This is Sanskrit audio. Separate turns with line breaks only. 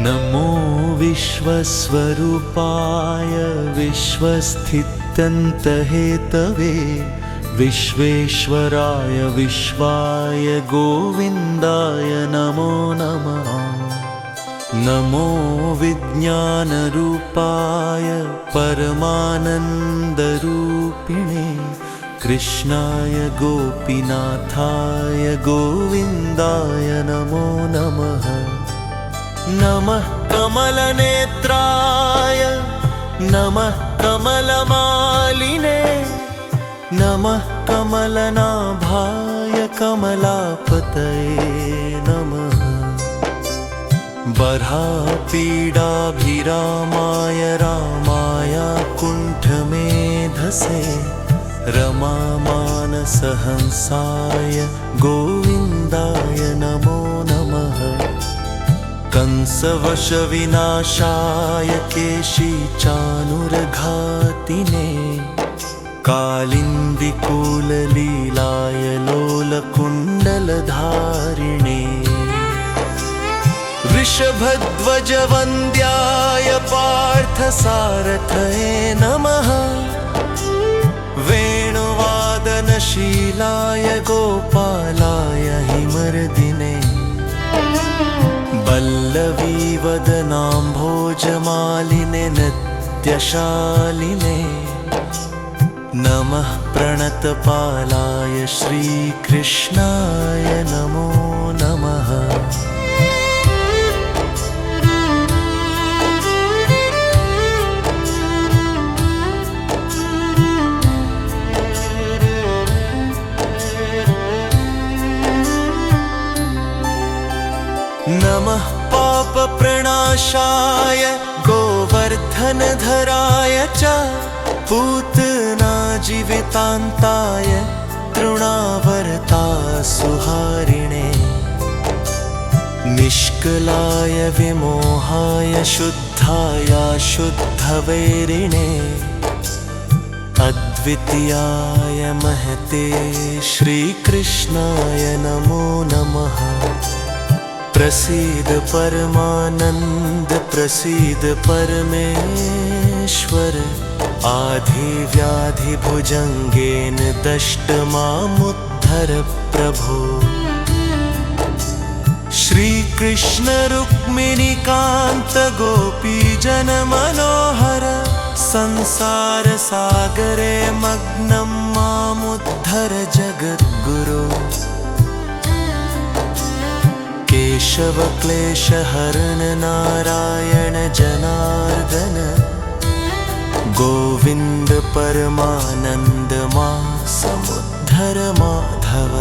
नमो विश्वस्वरूपाय विश्वस्थित्यन्तहेतवे विश्वेश्वराय विश्वाय गोविन्दाय नमो नमः। नमो विज्ञानरूपाय परमानन्दरूपिणे कृष्णाय गोपीनाथाय गोविन्दाय नमो नमः। नमः कमलनेत्राय नमः कमलमालिने नमः कमलनाभाय कमलापतये नमः। बर्हापीडाभिरामाय रामाय कुण्ठमेधसे रमामानसहंसाय गोविन्दाय नमो नमः। कंसवशविनाशाय केशीचानुरघातिने कालिन्दिकूललीलाय लोलकुण्डलधारिणे वृषभध्वजवन्द्याय पार्थसारथये नमः। वेणुवादनशीलाय गोपालाय हिमर्दिने वल्लवीवदनाम्भोजमालिने नित्यशालिने नमः। प्रणतपालाय श्रीकृष्णाय नमो नमः। नमः पापप्रणाशाय गोवर्धनधराय च पूतनाजीवितान्ताय तृणावर्तासुहारिणे निष्कलाय विमोहाय शुद्धाय शुद्धवैरिणे अद्वितीयाय महते श्रीकृष्णाय नमो नमः। प्रसीद परमानन्द प्रसीद परमेश्वर आधिव्याधिभुजङ्गेन दष्ट मामुद्धर प्रभो। श्रीकृष्ण रुक्मिणीकान्त गोपीजनमनोहर संसारसागरे मग्नं मामुद्धर जगद्गुरो। केशव क्लेशहरण नारायण जनार्दन गोविन्द परमानन्द मा समुद्धर माधव।